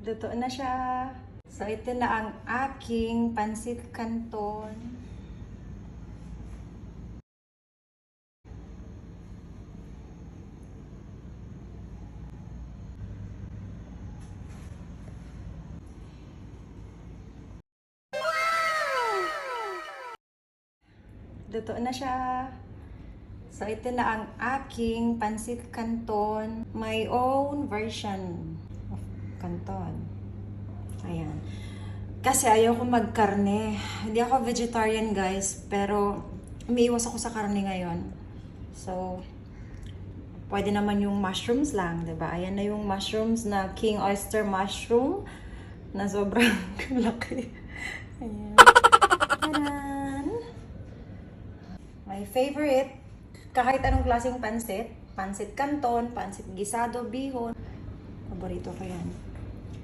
Luto na siya. So, ito na ang aking pansit canton. Luto na siya. So, ito na ang aking pansit canton. My own version of canton. Ayan. Kasi ayoko magkarne. Hindi ako vegetarian, guys. Pero, umiiwas ako sa karne ngayon. So, pwede naman yung mushrooms lang, 'di ba? Ayan na yung mushrooms na king oyster mushroom na sobrang laki. Ayan. Taran! My favorite, kahit anong klaseng pansit, pansit canton, pansit gisado, bihon. Paborito ko yan.